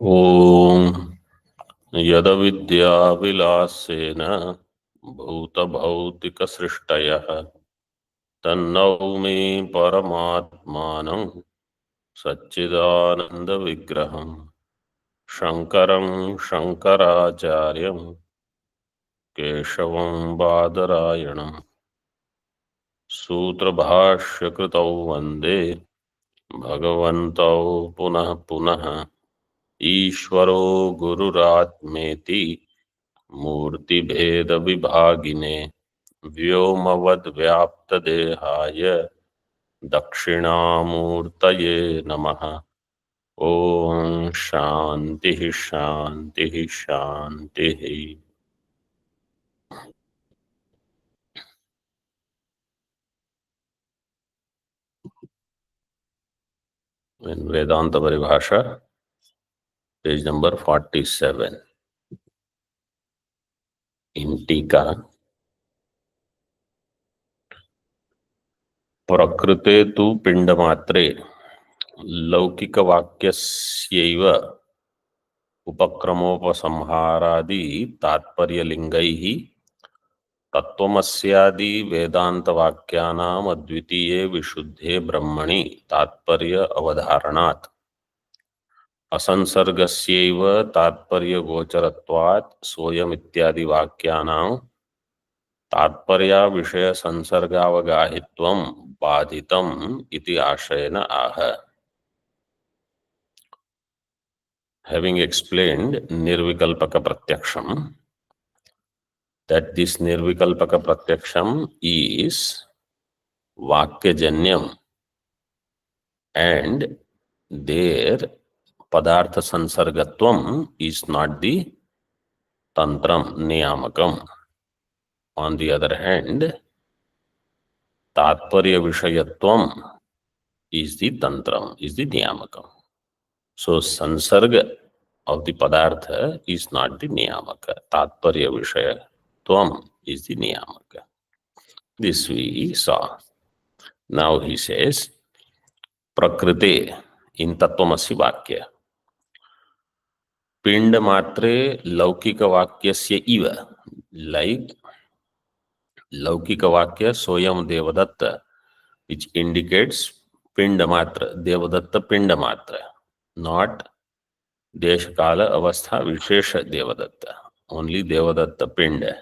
ओम यदविद्याविलासेन भूतभौतिकसृष्टयः तन्नौमि परमात्मानं सच्चिदानन्दविग्रहं शङ्करं शङ्कराचार्यं केशवं बादरायणं सूत्रभाष्यकृतौ वन्दे भगवन्तौ पुनः पुनः ईश्वरो गुरुरात्मेति मूर्तिभेदविभागिने व्योमवद्व्याप्तदेहाय दक्षिणामूर्तये नमः। ओम शांति शांति शांति। वेदांत परिभाषा पेज नंबर 47 इन टीका। प्रकृते तु पिंडमात्रे लौकिकवाक्यस्यैव उपक्रमोपसंहारादि तात्पर्यलिंगैः तत्त्वमस्यादि वेदांतवाक्यानाम् अद्वितीये विशुद्धे ब्रह्मणि तात्पर्य अवधारणात् असंसर्गस्यैव तात्पर्यगोचरत्वात् सोऽयमित्यादि वाक्यानां तात्पर्या विषय संसर्गावगाहित्वं बाधितम् इति आशयेन आह। Having explained Nirvikalpaka Pratyaksham, that this Nirvikalpaka Pratyaksham is Vakyajanyam and their Padartha Sansargatvam is not the Tantram Niyamakam. On the other hand, Tatparya Vishayatvam is the Tantram, is the Niyamakam. So Sansarga of the Padartha is not the Niyamaka. Tatparya Vishayatvam is the Niyamaka. This we saw. Now he says, Prakrite in Tattvamasi Vakya. Pind matre laukika vakyasya iva. Like laukika vakya soyam devadatta, which indicates pinda matra, devadatta pinda matra, not deshkala avastha vishesha devadatta, only devadatta pinda.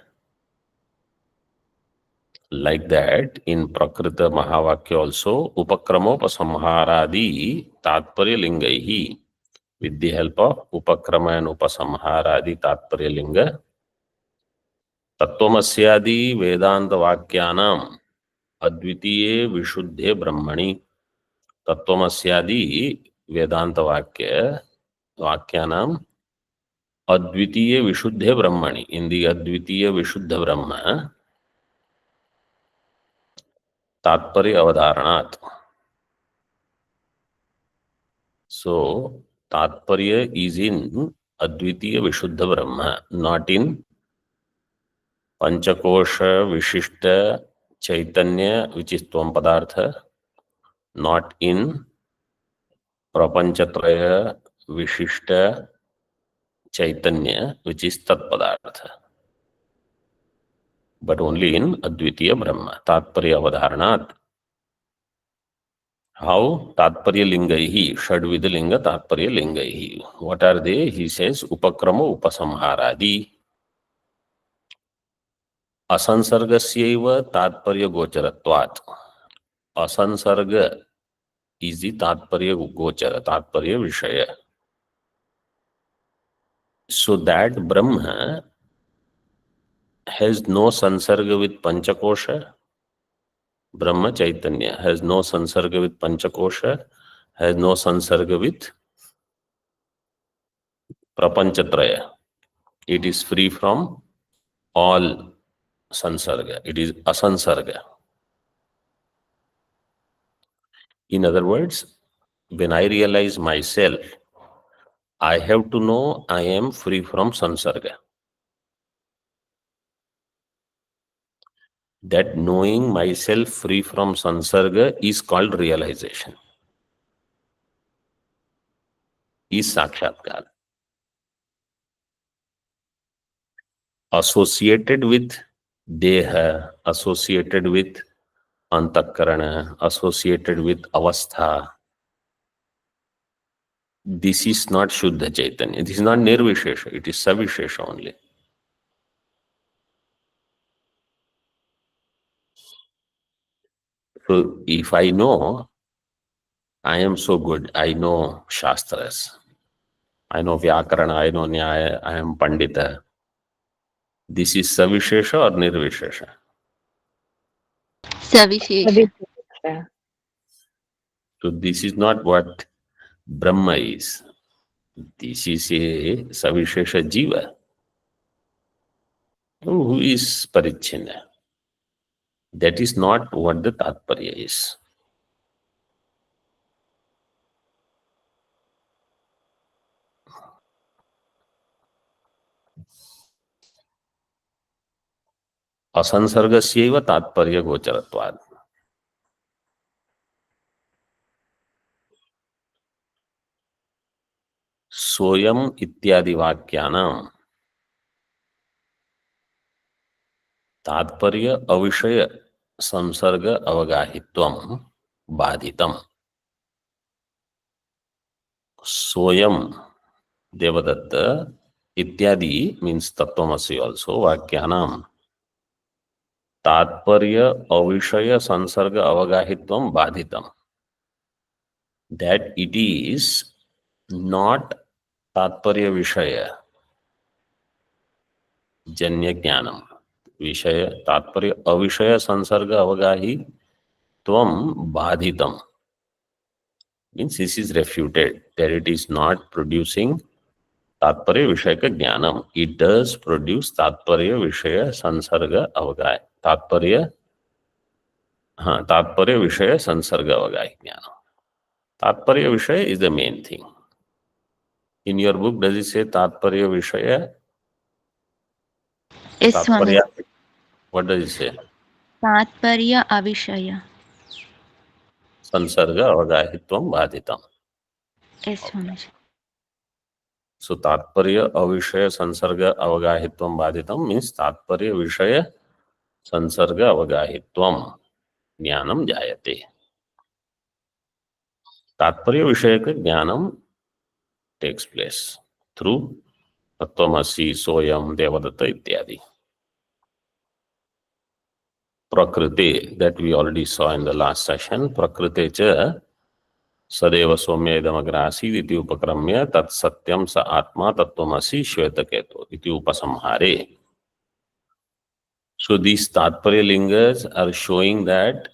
Like that, in Prakrita Mahavakya also, Upakramopasamharadi Tatparya Lingaihi, with the help of Upakrama and Upasamharadi Tatparya Linga, Tattvamasyadi Vedanta Vakyanam Advitiye Vishuddhe Brahmani, Tattvamasyadi Vedanta Vakyanam Advitiye Vishuddhe Brahmani, in the Advitiye Vishuddha Brahma, Tatparya Avadharanat. So, Tatparya is in Advitiya Vishuddha Brahma, not in Panchakosha Vishishta Chaitanya, which is Tvam Padartha, not in Prapanchatraya Vishishta Chaitanya, which is Tat Padartha, but only in Advitiya Brahma, Tatparya Avadharanat. How? Tatparya Lingaihi, Shadvida Linga Tatparya Lingaihi. What are they? He says, Upakrama Upasamharadi. Asansargasyaiva Tatparya Gocharatvat. Asansarga is the Tatparya Gochara, Tatparya Vishaya. So that Brahma has no Sansarga with Panchakosha. Brahma Chaitanya has no Sansarga with Panchakosha, has no Sansarga with Prapanchatraya. It is free from all Sansarga. It is Asansarga. In other words, when I realize myself, I have to know I am free from Sansarga. That knowing myself free from Sansarga is called realization, is Sakshatkar. associated with deha, associated with antakarana, associated with avastha. This is not Shuddha Chaitanya. This is not Nirvishesha. It is Savishesha only. So if I know, I am so good, I know Shastras, I know Vyakarana, I know Nyaya, I am Pandita. This is Savishesha or Nirvishesha? Savishesh. So this is not what Brahma is. This is a Savishesha Jiva who is Parichina. That is not what the Tatparya is. असंसर्गस्यैव तात्पर्य गोचरत्वात्. सोयम इत्यादि वाक्यानां तात्पर्य अविषय संसर्ग अवगाहित्वं बाधितम्. सोयम देवदत्त इत्यादि means तत्त्वमसि also वाक्यानां तात्पर्य अविषय संसर्ग अवगाहित्वं बाधितम्. That it is not तात्पर्य विषय जन्य ज्ञानम. विषय तात्पर्य अविषय संसर्ग अवगाही त्वम बाधितम means this is refuted that it is not producing तात्पर्य विषय का ज्ञानम. It does produce तात्पर्य विषय संसर्ग अवगाही तात्पर्य विषय संसर्ग अवगाही ज्ञानम. तात्पर्य विषय is the main thing. In your book, does it say तात्पर्य विषय? Yes, Swami. What does it say? तात्पर्य अविषय संसर्ग अवगाहित्वं बाधितम्. Yes, Swami. So तात्पर्य अविषय संसर्ग अवगाहित्वं बाधितम् means तात्पर्य विषय संसर्ग अवगाहित्वं ज्ञानम जायते. तात्पर्य विषय का ज्ञानम takes place through तत्त्वमसि, Soyam, Devdutt इत्यादि. Prakriti, that we already saw in the last session. Prakriti cha सदैव सौम्य इदमग्रासीत् इति उपक्रम्य तत्सत्यं स आत्मा तत्त्वमसि श्वेतकेतो इति उपसंहारे. So these Tatparya lingas are showing that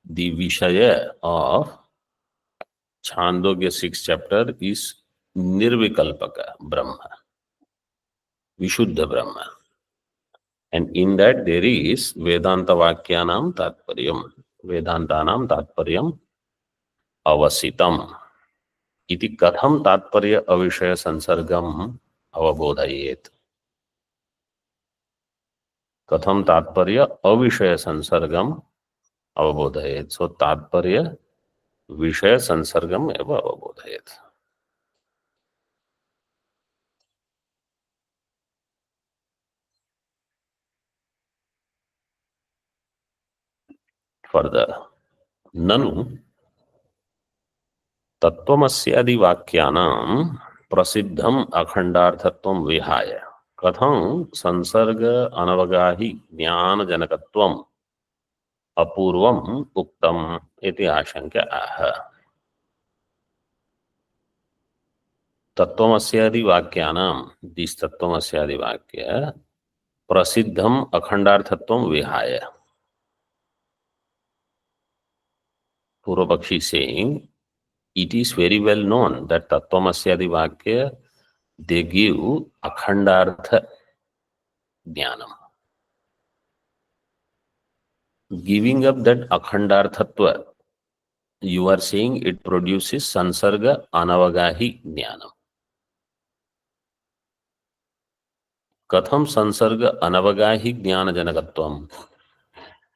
the Vishaya of Chandogya 6th chapter is Nirvikalpaka Brahma, Vishuddha Brahma. And in that there is Vedanta Vakyanam Tatparyam, Vedantanam Tatparyam Avasitam. इति कथम तात्पर्य अविषय संसर्गम अवबोधयेत. कथम तात्पर्य अविषय संसर्गम अवबोधयेत. सो तात्पर्य विषय संसर्गम एवं अवबोधयेत. फर्दर ननु तत्त्वमस्यादि वाक्यानां प्रसिद्धम अखंडार्थत्वं विहाय कथं संसर्ग अनवगाही ज्ञान जनकत्वम अपूर्वम उक्तम इति आशंक्य आह. तत्त्वमस्यादि वाक्यानां दिस तत्त्वमस्यादि वाक्य प्रसिद्धम अखंडार्थत्वम विहाय. पूर्व पक्षी saying it is very well known that Tattvamasya Vakya, they give Akhandartha Jnanam. Giving up that Akhandarthatva, you are saying it produces Sansarga Anavagahi Jnanam. Katham Sansarga Anavagahi Jnana Janakatvam.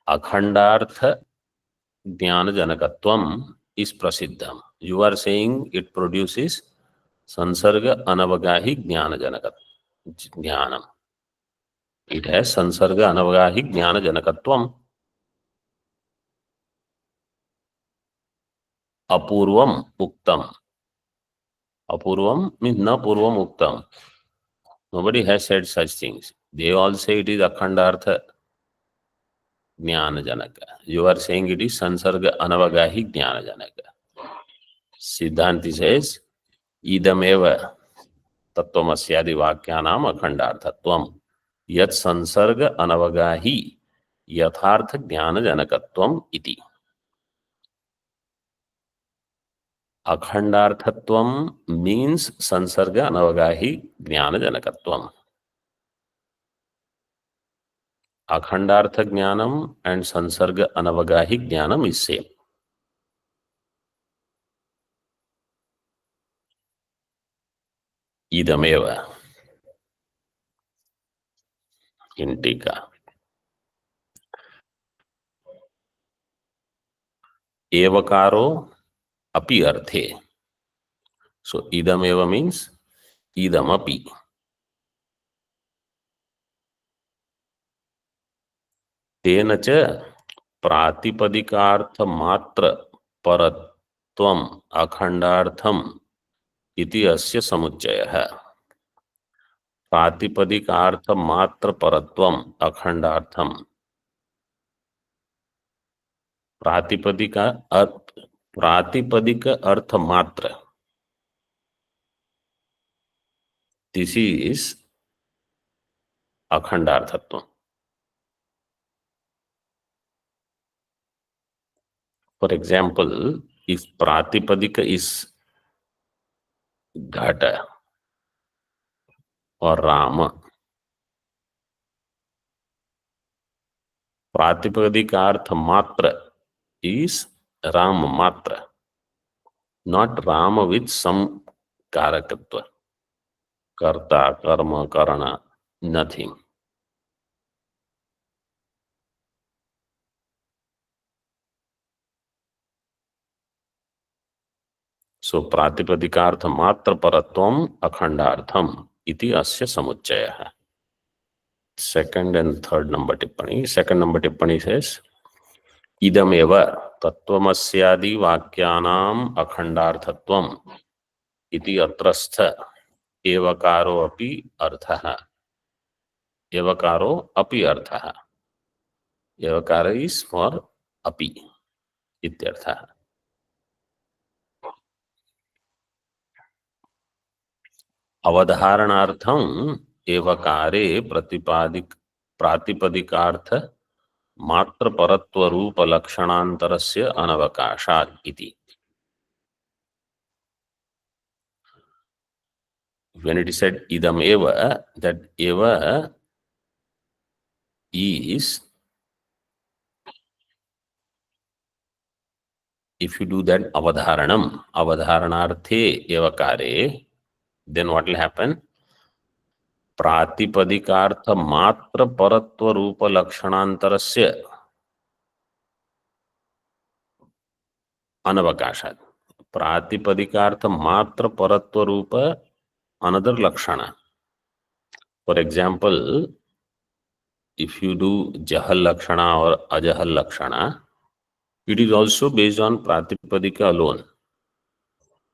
Akhandartha Jnana Janakatvam is Prasiddham. You are saying it produces Sansarga Anavagahi Jnana Janakat Jnanam. It has sansarga anavagahi jnana janakatvam. Apurvam uktam. Apurvam means na purvam uktam. Nobody has said such things. They all say it is akhandartha jnana janaka. You are saying it is sansarga anavagahi jnana janaka. Siddhanti says, idameva तत्वमस्यादि वाक्यानाम अखंडार्थत्वम यत् संसर्ग अनवगाही यथार्थ ज्ञान जनकत्वम इति. अखंडार्थत्वम means संसर्ग अनवगाही ज्ञान जनकत्वम. अखंडार्थ ज्ञानम and संसर्ग अनवगाही ज्ञानम is same. इदमेव in टीका. एवकारो अपि अर्थे. So idameva means idamapi. तेन च प्रातिपदिकार्थ मात्र परत्वम अखंडार्थम इति अस्य समुच्चयः. प्रातिपदिकार्थ मात्र परत्वम अखंडार्थम. प्रातिपदिक अर्थ मात्र. दिस इज अखंडार्थत्व. For example, if Pratipadika is Ghata or Rama, Pratipadika Matra is Rama Matra, not Rama with some Karakatva, Karta, Karma, Karana, nothing. So Pratipadika Matra Paratvam Akhandartham iti asya samuccaya. Second and third number tippani. Second number tippani says, idameva tattvamasyaadi vakyanam akhandarthatvam iti atrastha evakaro api arthaha. Evakaro api arthaha. Evakara is for api ityarthaha. अवधारणार्थम एवकारे प्रातिपदिकार्थ मात्र परत्व रूप लक्षणांतरस्य अनवकाशात् इति. When it is said idam eva, that eva is, if you do that avadharanam, avadharanarthe evakare, then what will happen? प्रातिपदिकार्थ मात्र परत्व रूप लक्षणांतरस्य अनवकाशात्. प्रातिपदिकार्थ मात्र परत्व रूप another lakshana. For example, if you do jahal lakshana or ajahal lakshana, it is also based on pratipadika alone.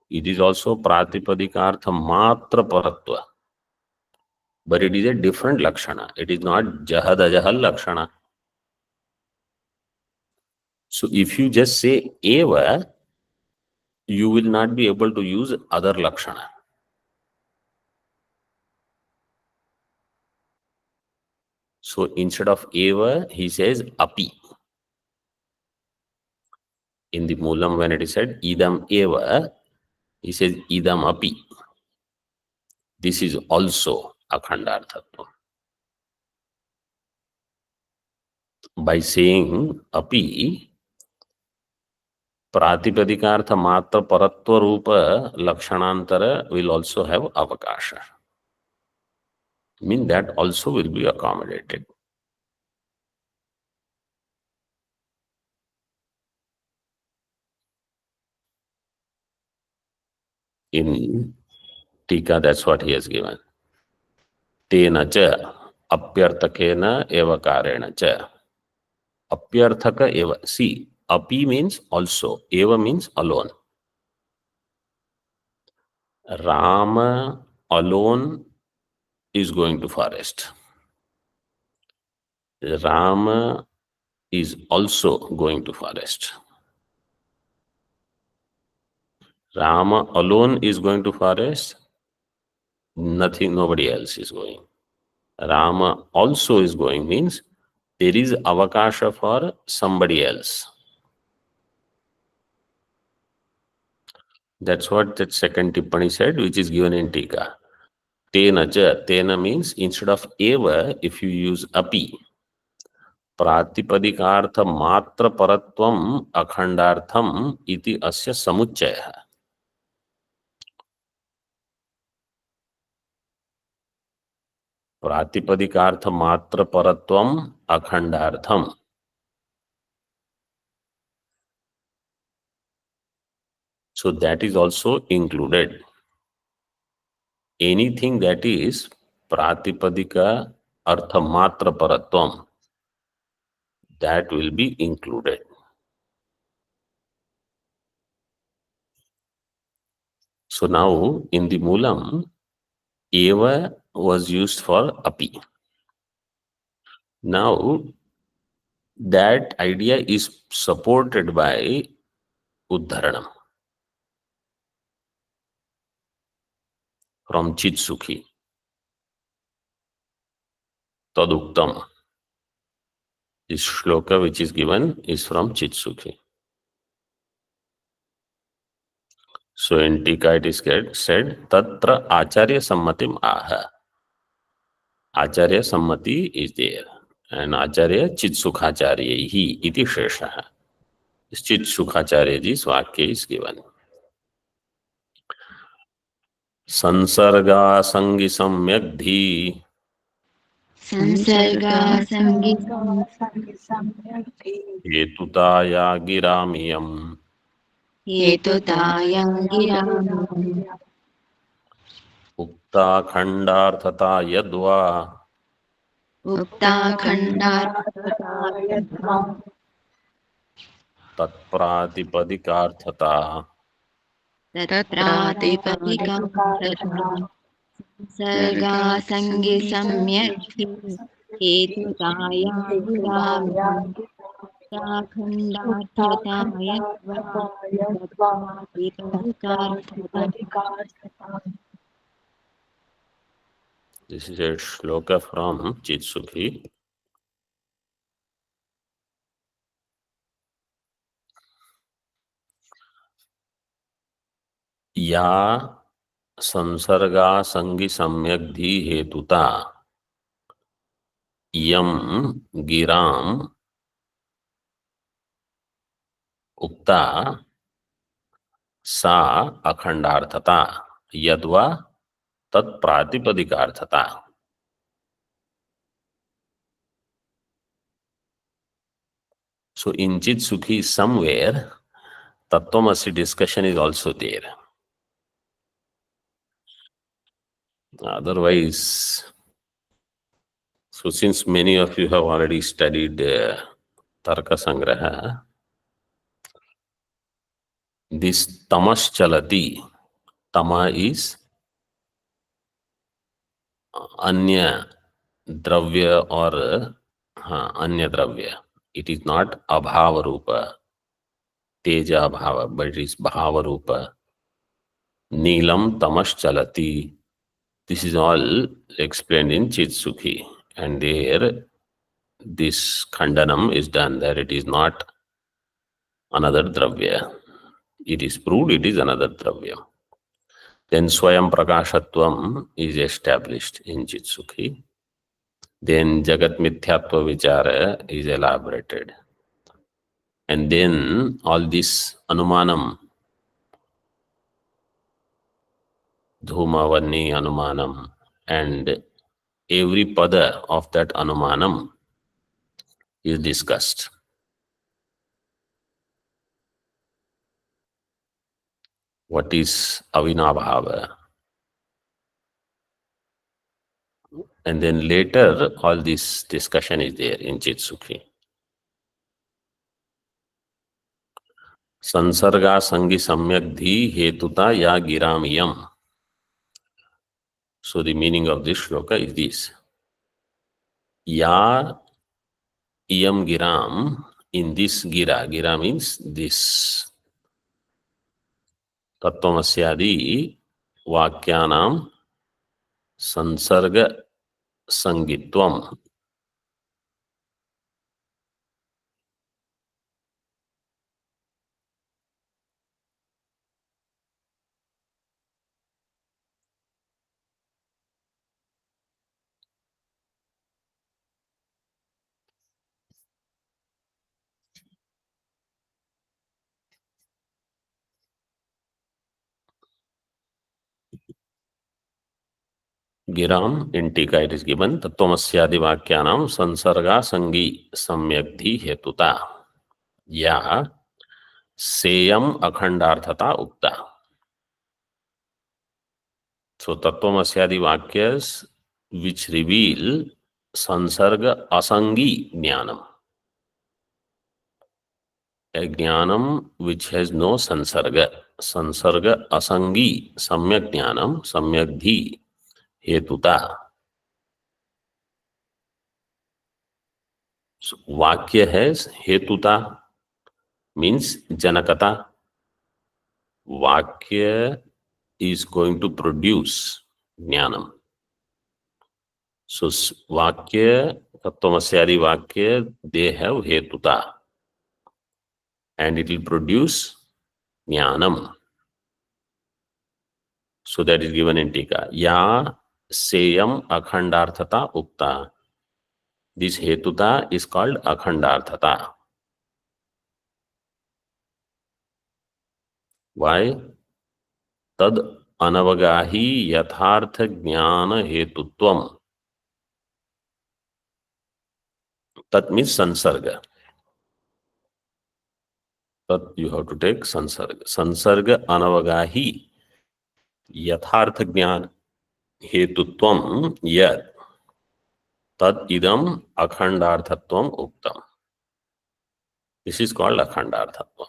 It is also pratipadikaartha matra paratva. But it is a different lakshana. It is not jahad ajahal lakshana. So if you just say eva, you will not be able to use other lakshana. So instead of eva, he says api. In the Moolam, when it is said idam eva, he says idam api. This is also akhandarthatva. By saying api, pratipadikaartha matra paratva rupa lakshanantara will also have avakasha. Mean that also will be accommodated. In Tika, that's what he has given. Tena cha अप्यर्थकेन एवकारेण च. Apyarthaka eva. See, api means also. Eva means alone. Rama alone is going to forest. Rama is also going to forest. Rama alone is going to forest. Nothing, nobody else is going. Rama also is going means there is avakasha for somebody else. That's what that second tippani said, which is given in Tika. Tena cha. Tena means instead of eva, if you use api, प्रातिपदिकार्थ मात्र परत्वम अखंडार्थम इति अस्य समुच्चयः. प्रातिपदिकार्थ मात्र परत्वम अखंडार्थम. So that is also included. Anything that is pratipadika artha matra paratvam, that will be included. So now in the Moolam, eva was used for api. Now that idea is supported by Uddharanam from Chitsukhi. Taduktam. This shloka which is given is from Chitsukhi. So in Tika it is said, Tatra Acharya Sammatim Aha. Acharya Sammati is there. And Acharya Chitsukhacharya hi iti sheshaha. This Chitsukhacharya ji's vakya is given. Sansarga Sangi Samyak Dhi. संसर्गा संगी Hetutaya Giramiyam. हेतुतायं गिरां Ukta Khandarthata Yadva. उक्ताखण्डार्थता तत्प्रातिपदिकार्थता. तत्प्रातिपदिका सर्गा संगी सम्यक् हेतुताया गिराखण्डार्थताय तत्प्रातिपदिकार्थता. This is a shloka from Chitsukhi. या संसर्गा संगी सम्यक धी हेतुता यम गिराम उक्ता सा अखंडार्थता यद्वा तत्प्रातिपदिकार्थता. So in Chitsukhi somewhere Tattvamasi discussion is also there. Otherwise, so since many of you have already studied Tarka Sangraha, this tamas chalati, tama is anya dravya or anya dravya. It is not abhava rupa, teja bhava, but it is bhava rupa. Neelam tamas chalati. This is all explained in Chitsukhi, and there this khandanam is done that it is not another dravya. It is proved it is another dravya. Then Swayam Prakashatvam is established in Chitsukhi. Then Jagat Mithyatva Vichara is elaborated. And then all this Anumanam, Dhumavani Anumanam, and every pada of that Anumanam is discussed. What is Avinabhava? And then later, all this discussion is there in Chit Sukhi. संसर्गा संगी सम्यक धी हेतुता या गिरामियम. So the meaning of this shloka is this. Ya iyam giram, in this gira, gira means this. Tattvamasyaadi vakyanam sansarga sangitvam. Giram, in Tika it is given, Tattvamasyaadi vakyanam sansarga sangi samyakdhi hetuta. Ya seyam akhandarthata ukta. So Tattvamasyaadi vakyas which reveal sansarga asangi jnanam. A jnanam which has no sansarga. Sansarga asangi samyak jnanam samyak dhi hetuta. So, vakya has hetuta means janakata. Vakya is going to produce jnanam. So vakya, Tattvamasyaadi vakya, they have hetuta. And it will produce jnanam. So that is given in Tika. Ya seyam akhandarthata ukta. This hetuta is called akhandarthata. Why? Tad anavagahi yathartha jnana hetutvam. Tat means sansarga. Tat you have to take sansarga. Sansarga anavagahi yathartha jnana hetutvam yad. Tad idam akhandarthatvam uktam. This is called akhandarthatvam.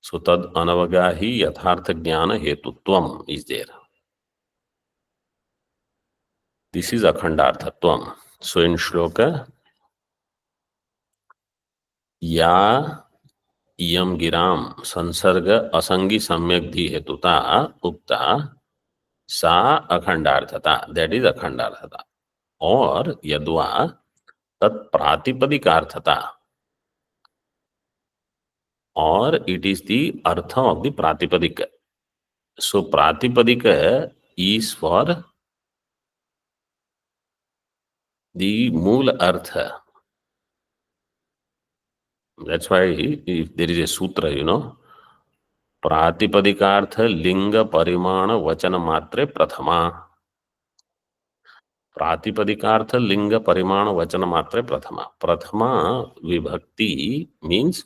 So tad anavagahi yathartha jnana hetutvam is there. This is akhandarthatvam. So in shloka, ya iyam giram sansarga asangi samyak dhi hetuta ukta sa akhandarthata. That is akhandarthata. Or yadva tat pratipadikārthata. Or it is the artha of the pratipadika. So pratipadika is for the mool artha. That's why if there is a sutra, pratipadikārtha linga parimana vachana matre prathama. Pratipadikārtha linga parimana vachana matre prathama. Prathama vibhakti means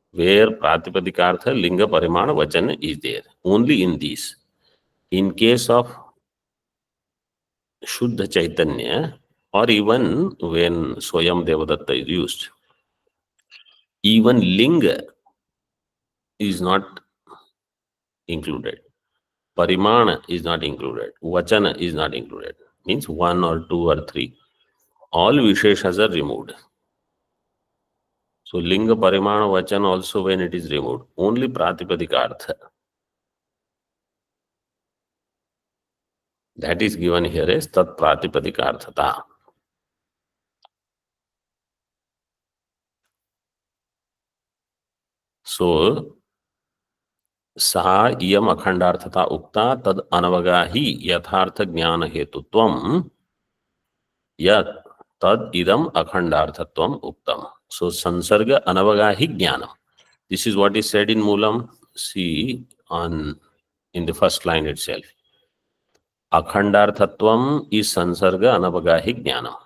where pratipadikārtha linga parimana vachana is there. Only in this. In case of Shuddha Chaitanya, or even when Swayam Devadatta is used, even linga is not included. Parimana is not included. Vachana is not included. Means one or two or three. All Visheshas are removed. So linga, parimana, vachana also when it is removed. Only pratipadikārtha. That is given here as tat pratipadikārthata. So sa iyam akhandarthata ukta tad anavagahi yathartha jnana hetutvam yat tad idam akhandarthatvam uktam. So sansarga anavagahi jnanam. This is what is said in Moolam. See in the first line itself. Akhandarthatvam is sansarga anavagahi jnanam.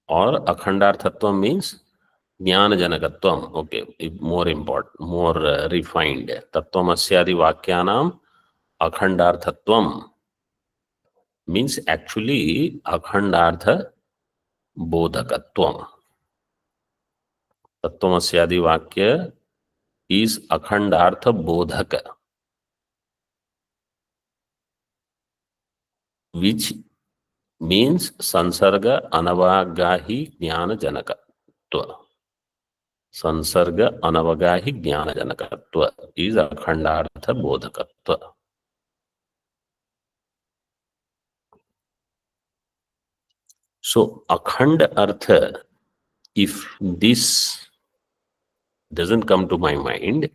और अखंडार्थत्व means ज्ञान जनकत्वम. Okay, more important, more refined. तत्वमस्यादि वाक्यानाम अखंडार्थत्वम means actually अखंडार्थ बोधकत्वम. तत्वमस्यादि वाक्य इज अखंडार्थ बोधक, which means संसर्ग अनवगाही ज्ञान जनकत्व. संसर्ग अनवगाही ज्ञान जनकत्व is अखंडार्थ बोधकत्व. So akhand artha, if this doesn't come to my mind,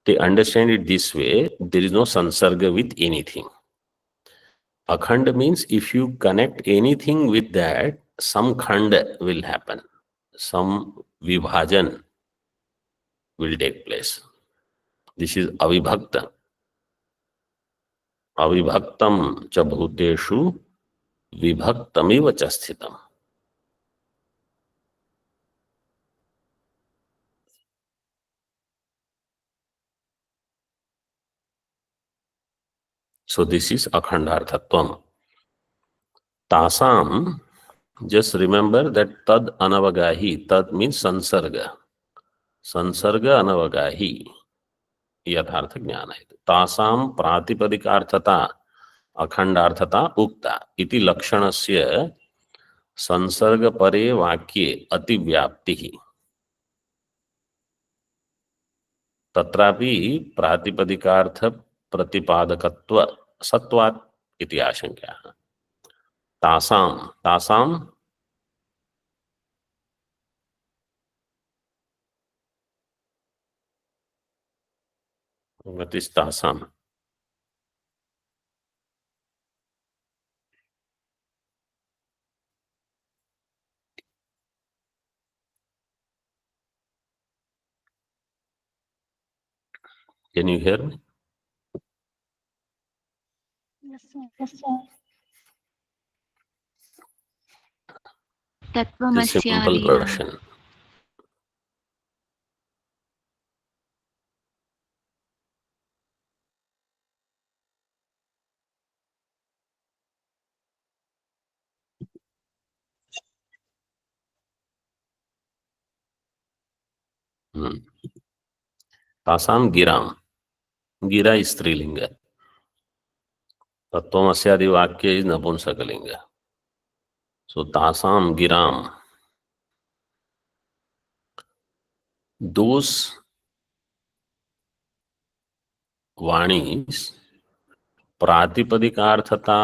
they understand it this way: there is no sansarga with anything. Akhand means if you connect anything with that, some khand will happen, some vibhajan will take place. This is avibhakta. अविभक्तम च भूतेषु विभक्तमिव च स्थितम. So this is akhandarthatvam. Tasam, just remember that tad anavagahi, tad means sansarga. Sansarga anavagahi यथार्थ ज्ञान है. तासाम प्रातिपदिकार्थता अखंडार्थता उक्ता इति लक्षणस्य संसर्ग परे वाक्ये अतिव्याप्ति तत्रापि प्रातिपदिकार्थ प्रतिपादकत्व सत्वात् इति आशंका. तासाम, तासाम what is तासाम? Can you hear me? Yes, sir. The simple तत्त्वमस्यादि version. तासाम Giram, गिरा is स्त्रीलिंग. तत्वमस्यादि वाक्य is नपुंसकलिंग. So तासाम गिराम, those वाणीस प्रातिपदिकार्थता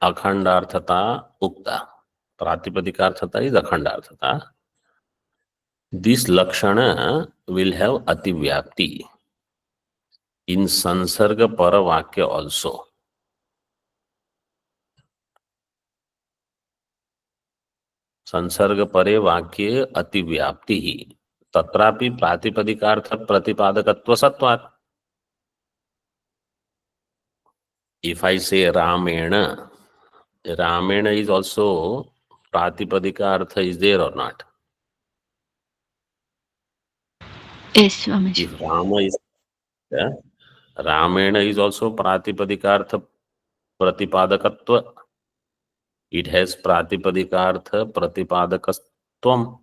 अखंडार्थता उक्ता. प्रातिपदिकार्थता is अखंडार्थता. This lakshana will have ativyapti in sansarga para vakya also. संसर्ग परे वाक्ये अतिव्याप्ति ही तत्रापि प्रातिपदिकार्थ प्रतिपादकत्व सत्वात्. If I say Ramena, Ramena is also pratipadika is there or not? Yes, Swamiji. If Rama is there, Ramena is also pratipadika pratipadakatva. It has pratipadika pratipadakastvam.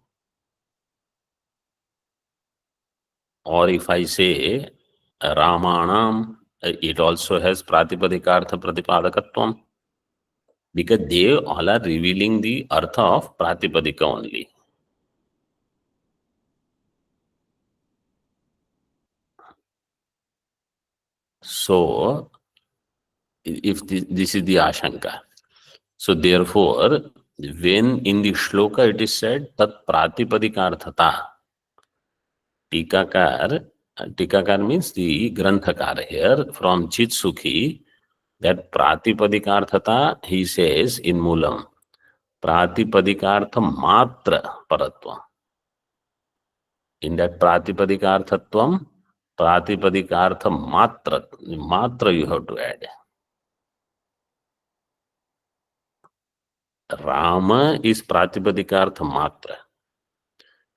Or if I say Ramanam, it also has pratipadika pratipadakatvam. Because they all are revealing the artha of pratipadika only. So, if this is the ashanka, so therefore, when in the shloka it is said tat pratipadika tikakar means the granthakar here from Chitsukhi, that pratipadika he says in Moolam, pratipadika matra paratvam. In that pratipadika pratipadika matra you have to add. Rama is Pratipadikārtha Matra.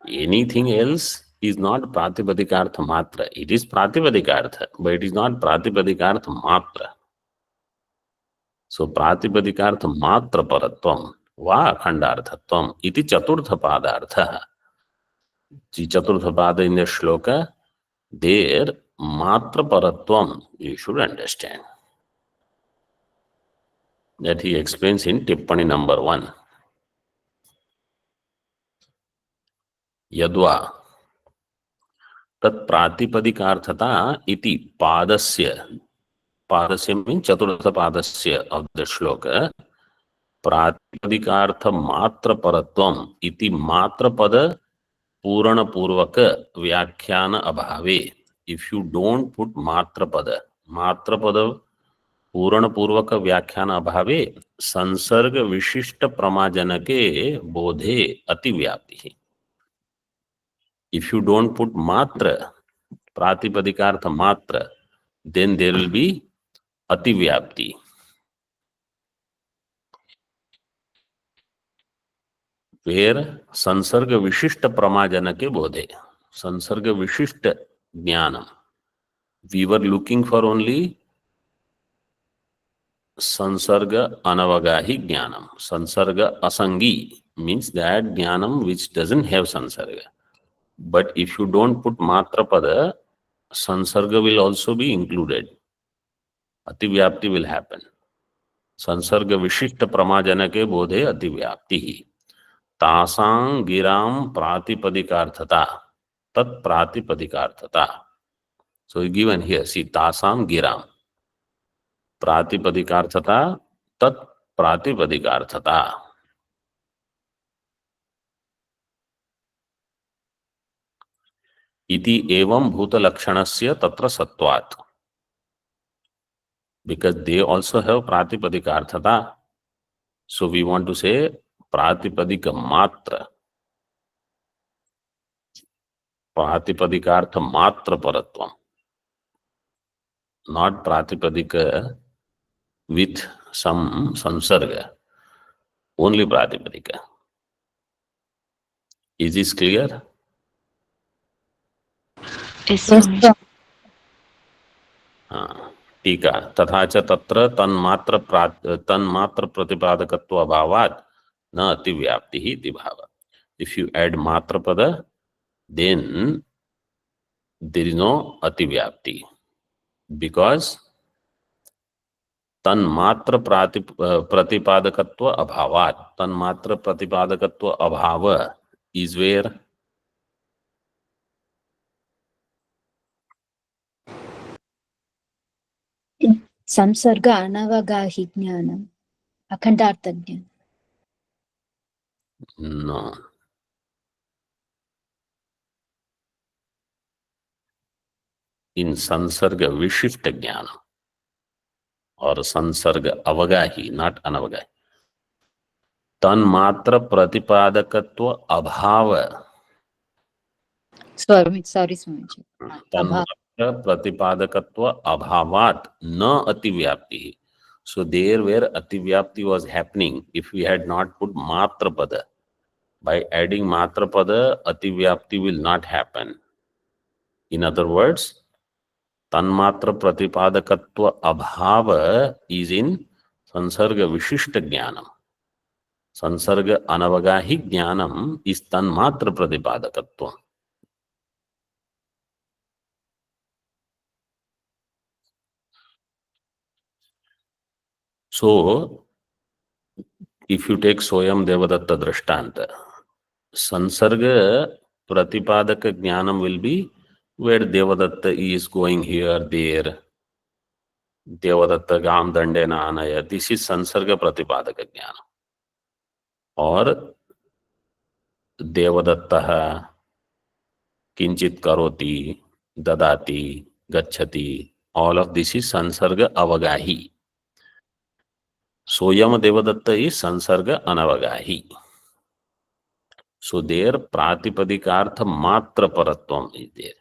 Anything else is not Pratipadikārtha Matra. It is Pratipadikārtha, but it is not Pratipadikārtha Matra. So Pratipadikārtha Matra Paratvam va Akhandarthatvam iti Chaturtha Padartha. The Chaturtha Pada in the shloka, there Matra Paratvam you should understand. That he explains in Tippani number 1. यद्वा तत् प्रातिपदिकार्थता इति पादस्य mean चतुर्थ पादस्य of the श्लोक प्रातिपदिकार्थ मात्र परत्वम इति मात्र पद पूर्ण पूर्वक व्याख्यान अभावे. If you don't put मात्र पद पूर्ण पूर्वक व्याख्यान अभावे संसर्ग विशिष्ट प्रमाजनके बोधे अतिव्याप्ति. If you don't put matra, pratipadikārtha matra, then there will be ativyapti. Where sansarga vishishta pramajanake bodhe, sansarga vishishta jnanam. We were looking for only sansarga anavagahi jnanam. Sansarga asangi means that jnanam which doesn't have sansarga. But if you don't put matra pada, sansarga will also be included. Ativyapti will happen. Sansarga vishishta pramajanake bodhe ativyapti. Tasang giram pratipadikārthata. Tat pratipadikārthata. So given here, see, tasam giram. Pratipadikārthata. Tat pratipadikārthata. Iti evam bhuta lakshanasya tatra sattvat. Because they also have pratipadikārthata. So we want to say pratipadika matra. Pratipadikārtha matra paratvam. Not pratipadika with some sansarga. Only pratipadika. Is this clear? Yes, Swamiji. टीका तथा च तत्र तन्मात्र प्रतिपादकत्व अभावात् न अतिव्याप्ति ही इति भाव. If you add matra pada, then there is no ativyapti, because तन्मात्र प्रतिपादकत्व अभावात्, तन्मात्र प्रतिपादकत्व अभाव is where संसर्ग अनवगाहि ज्ञानम अखंडार्थ ज्ञान. no. In संसर्ग विशिष्ट ज्ञान और संसर्ग अवगाही, not अनवगाही. तन्मात्र प्रतिपादकत्व अभाव. Sorry, Swamiji. तन्मात्र प्रतिपादकत्व अभावात् न अतिव्याप्ति. So there where ativyapti was happening, if we had not put matra pada, by adding matra pada, ativyapti will not happen. In other words, tanmatra pratipadakatva abhava is in sansarga vishishta jnanam. Sansarga anavagahi jnanam is tanmatra pratipadakatva. So, if you take Soyam Devadatta Drishtanta, Sansarga Pratipadaka Jnanam will be where Devadatta is going here, there. Devadatta Gam Dandena Anaya. This is Sansarga Pratipadaka Jnanam. Or Devadatta Kinchit Karoti, Dadati, Gachati. All of this is Sansarga Avagahi. Soyam Devadatta is Sansarga Anavagahi. So there Pratipadikārtha Matra Paratvam is there.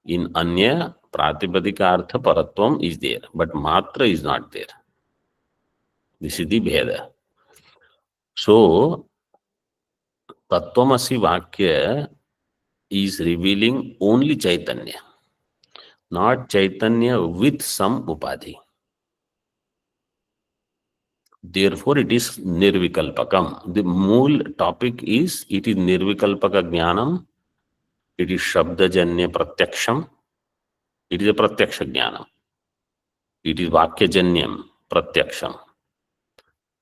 In Anya, Pratipadikārtha Paratvam is there, but Matra is not there. This is the Bheda. So Tattvamasi Vakya is revealing only Chaitanya, not Chaitanya with some upadhi. Therefore, it is Nirvikalpakam. The mool topic is, it is Nirvikalpaka Jnanam, it is Shabdajanya Pratyaksham, it is a Pratyaksha Jnanam, it is Vakyajanyam Pratyaksham.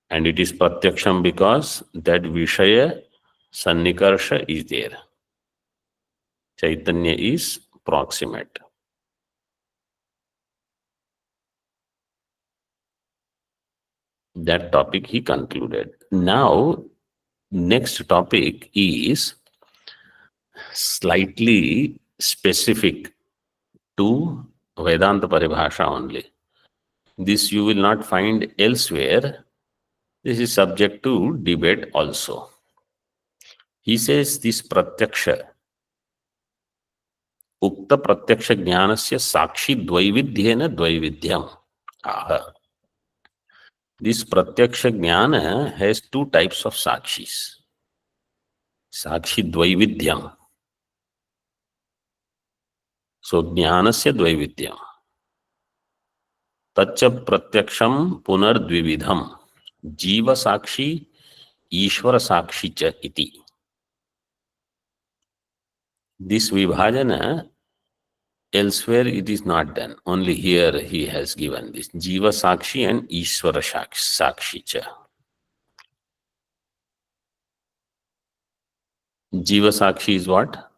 And it is Pratyaksham because that Vishaya Sannikarsha is there. Chaitanya is proximate. That topic he concluded. Now, next topic is slightly specific to Vedanta Paribhasha only. This you will not find elsewhere. This is subject to debate also. He says this Pratyaksha, Ukta Pratyaksha Jnanasya Sakshi Dvaividyena Dvaividyam. This Pratyaksha Jnana has two types of Sakshis. Sakshi Dvaividyam. So Jnanasya Dvaividyam. Tacha Pratyaksham Punardvividham. Jiva Sakshi, Ishvara Sakshi cha iti. This Vibhajana, elsewhere it is not done. Only here he has given this. Jiva Sakshi and Ishvara Sakshi cha. Jiva Sakshi is what?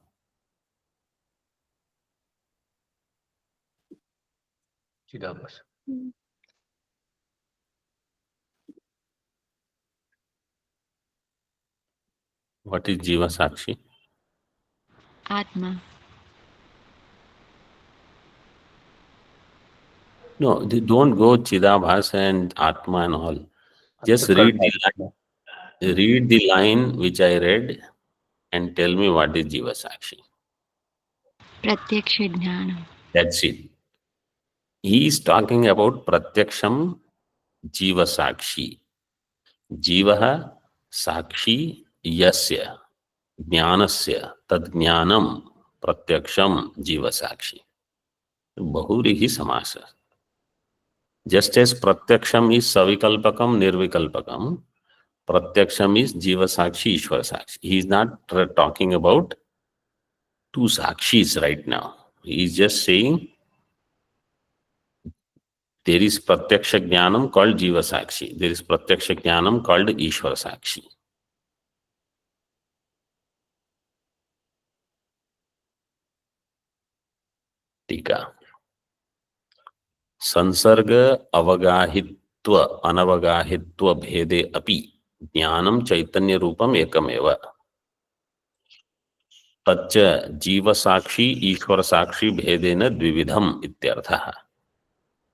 Chidabhas. What is Jiva Sakshi? Atma. No, don't go Chidabhas and Atma and all. Just read the line which I read and tell me what is Jiva Sakshi. Pratyaksha Jnanam. That's it. He is talking about Pratyaksham Jiva Sakshi. Jivaha Sakshi Yasya Jnanasya Tad Jnanam Pratyaksham Jiva Sakshi. Bahurihi Samasa. Just as Pratyaksham is Savikalpakam, Nirvikalpakam, Pratyaksham is Jiva Sakshi, Ishvara Sakshi. He is not talking about two Sakshis right now. He is just saying there is Pratyaksha Jnanam called Jiva Sakshi. There is Pratyaksha Jnanam called Ishvara Sakshi. Tika. Sansarga avagahitva anavagahitva bhede api jnanam chaitanya rupam ekameva. Tacca jiva sakshi ishvara sakshi bhedena dvividham ityartha.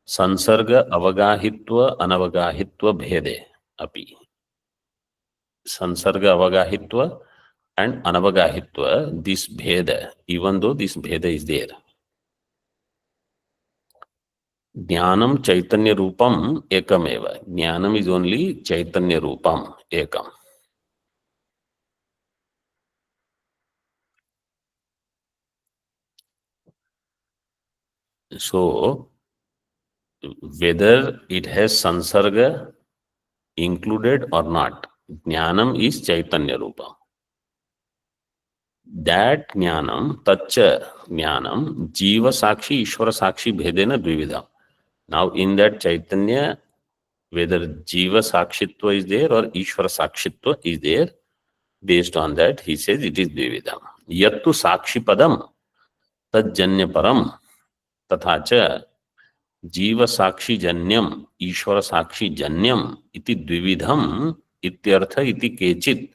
Sansarga avagahitva anavagahitva bhede api. Sansarga avagahitva and anavagahitva, this bheda, even though this bheda is there. Jnanam Chaitanya Rupam Ekameva. Jnanam is only Chaitanya Rupam Ekam. So, whether it has Sansarga included or not, Jnanam is Chaitanya Rupam. That Jnanam, Tacha Jnanam, Jiva Sakshi, Ishvara Sakshi Bhedena Dvividham. Now, in that Chaitanya, whether Jiva Sakshitva is there or Ishvara Sakshitva is there, based on that, he says it is Dvividham. Yattu Sakshi Padam, Tajjanya Param, Tathacha, Jiva Sakshi Janyam, Ishvara Sakshi Janyam, iti Dvividham, ityartha iti kechit,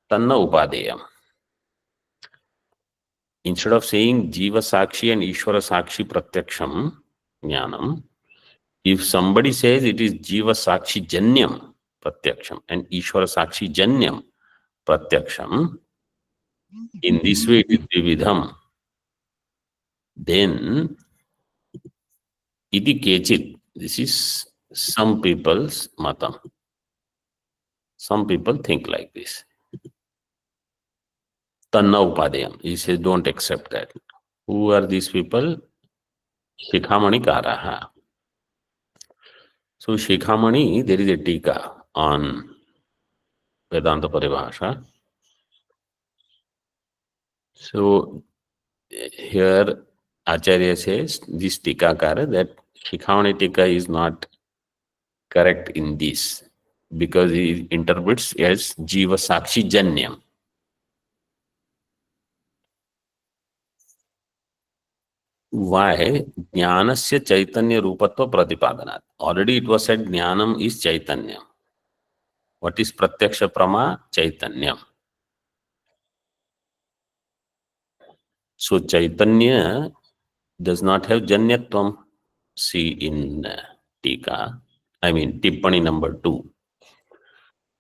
tanna upadeyam. Instead of saying Jiva Sakshi and Ishvara Sakshi Pratyaksham, Jnanam, if somebody says it is Jiva Sakshi Janyam Pratyaksham and Ishvara Sakshi Janyam Pratyaksham, in this way it is Dvividham, then iti kechit, this is some people's matam. Some people think like this. Tanna upadayam. He says, don't accept that. Who are these people? Shikhamani Karaha. So Shikhamani, there is a tika on Vedanta Paribhasha. So here Acharya says, this tikakara, that Shikhamani tika is not correct in this, because he interprets as Jiva Sakshi Janyam. Why? Jnanasya Chaitanya Rupatva Pratipadanat. Already it was said Jnanam is Chaitanya. What is Pratyaksha Prama? Chaitanya. So Chaitanya does not have Janyatvam. See in Tika, I mean Tippani number 2.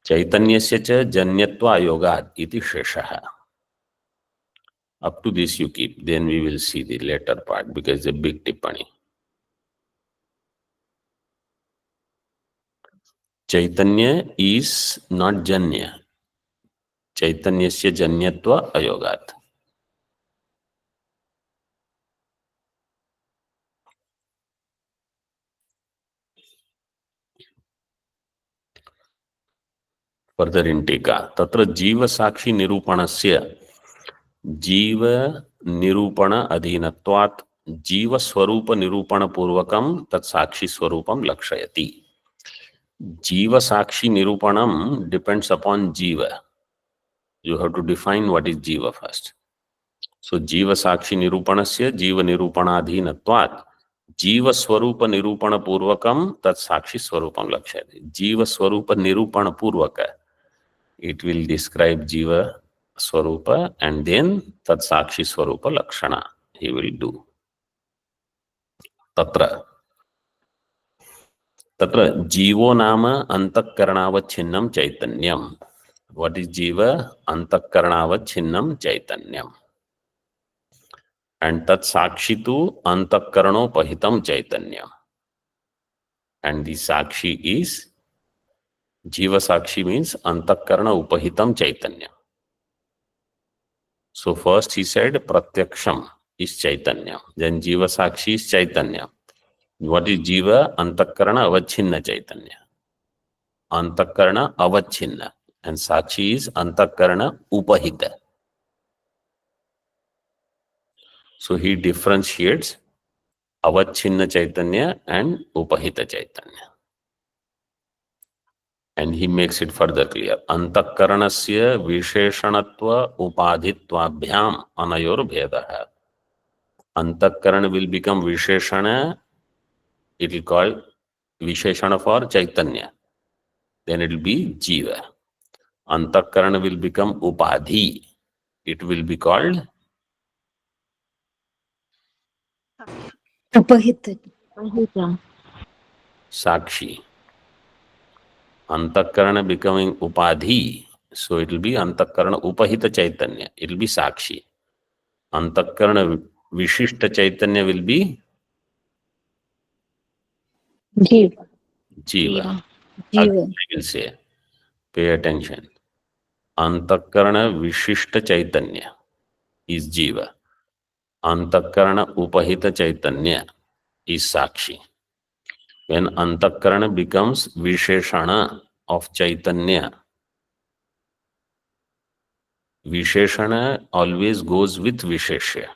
Chaitanyasya cha Janyatva Ayogat iti Sheshaha. Up to this you keep, then we will see the later part, because it's a big Tippani. Chaitanya is not Janya. Chaitanyasya Janyatva Ayogat. Further in Tika, Tatra Jiva Sakshi Nirupanasya Jiva Nirupana Adhinatvat Jiva Swarupa Nirupana Purvakam Tat Sakshi Swarupam Lakshayati. Jiva Sakshi Nirupanam depends upon Jiva. You have to define what is Jiva first. So Jiva Sakshi Nirupanasya Jiva Nirupana Adhinatvat Jiva Swarupa Nirupana Purvakam Tat Sakshi Swarupam Lakshayati. Jiva Swarupa Nirupana Purvaka. It will describe Jiva Swarupa and then Tat Sakshi Swarupa Lakshana he will do. Tatra Jivo Nama Antakkaranavachinnam Chaitanyam. What is Jiva? Antakkaranavachinnam Chaitanyam. And Tat Sakshi tu Antakkarano Pahitam Chaitanyam. And the Sakshi is Jiva Sakshi means Antakkarana Upahitam Chaitanya. So first he said Pratyaksham is Chaitanya. Then Jiva Sakshi is Chaitanya. What is Jiva? Antakkarana Avachinna Chaitanya. Antakkarana Avachinna. And Sakshi is Antakkarana Upahita. So he differentiates Avachinna Chaitanya and Upahita Chaitanya. And he makes it further clear. Antakkaranasya Visheshanatva Upadhitvabhyam Anayor Bhedaha. Antakkarana will become Visheshana. It will call Visheshana for Chaitanya. Then it will be Jiva. Antakkarana will become Upadhi. It will be called Upahita. Sakshi. Antakkarana becoming Upadhi. So it will be Antakkarana Upahita Chaitanya. It will be Sakshi. Antakkarana Vishishta Chaitanya will be Jiva. Jiva. Jiva. I will say, pay attention. Antakkarana Vishishta Chaitanya is Jiva. Antakkarana Upahita Chaitanya is Sakshi. When Antakkarana becomes Visheshana of Chaitanya, Visheshana always goes with Visheshya.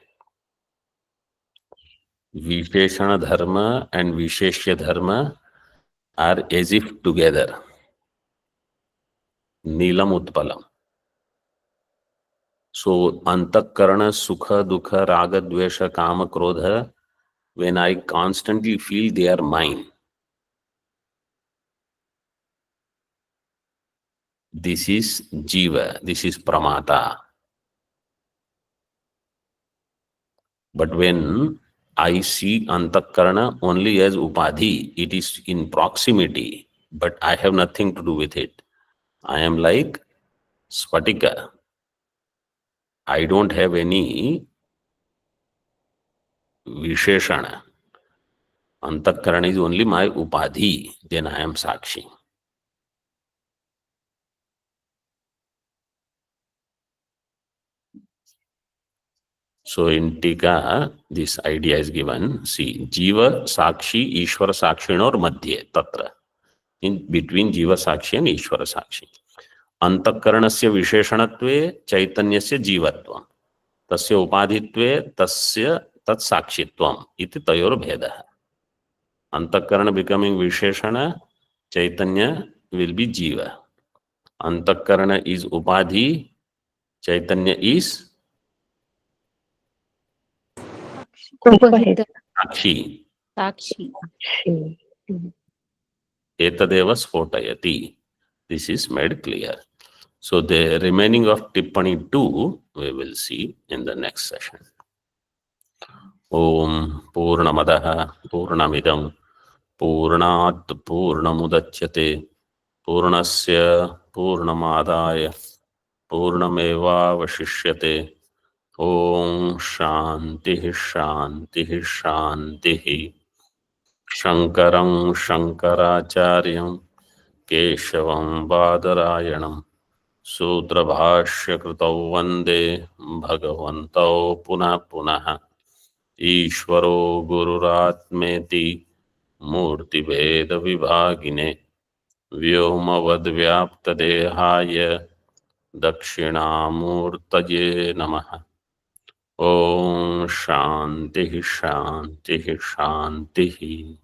Visheshana Dharma and Visheshya Dharma are as if together. Neelam Utpalam. So Antakkarana Sukha Dukha Raga Dvesha Kama Krodha, when I constantly feel they are mine, this is Jiva, this is Pramata. But when I see Antakkarana only as Upadhi, it is in proximity, but I have nothing to do with it. I am like Spatika. I don't have any Visheshana. Antakkarana is only my Upadhi, then I am Sakshi. So in Tika, this idea is given. See, Jiva Sakshi, Ishvara Sakshinor Madhye, Tatra. In between Jiva Sakshi and Ishvara Sakshi. Antakaranasya Visheshanatve, Chaitanyasya Jivatvam. Tasya Upadhitve, Tasya Tat Sakshitvam. Iti Tayor Bhedaha. Antakarana becoming Visheshana, Chaitanya will be Jiva. Antakarana is Upadhi, Chaitanya is उपहित Sakshi. Sakshi Etadeva Spotayati. This is made clear. So the remaining of Tippani 2 we will see in the next session. Om Purnamadaha Purnamidam Purnat Purnamudachyate Purnasya Purnamadaya Purnameva Vashishyate. Om Shanti Shanti Shanti. Shankaram Shankaracharyam Keshavam Badarayanam Sutrabhashyakrtau Vande Bhagavantau Punah Punah Ishvaro Gururatmeti Murtibheda Vibhagine Vyomavad Vyaptadehaya Dakshinamurtaye Namaha. Om Shanti Shanti Shanti.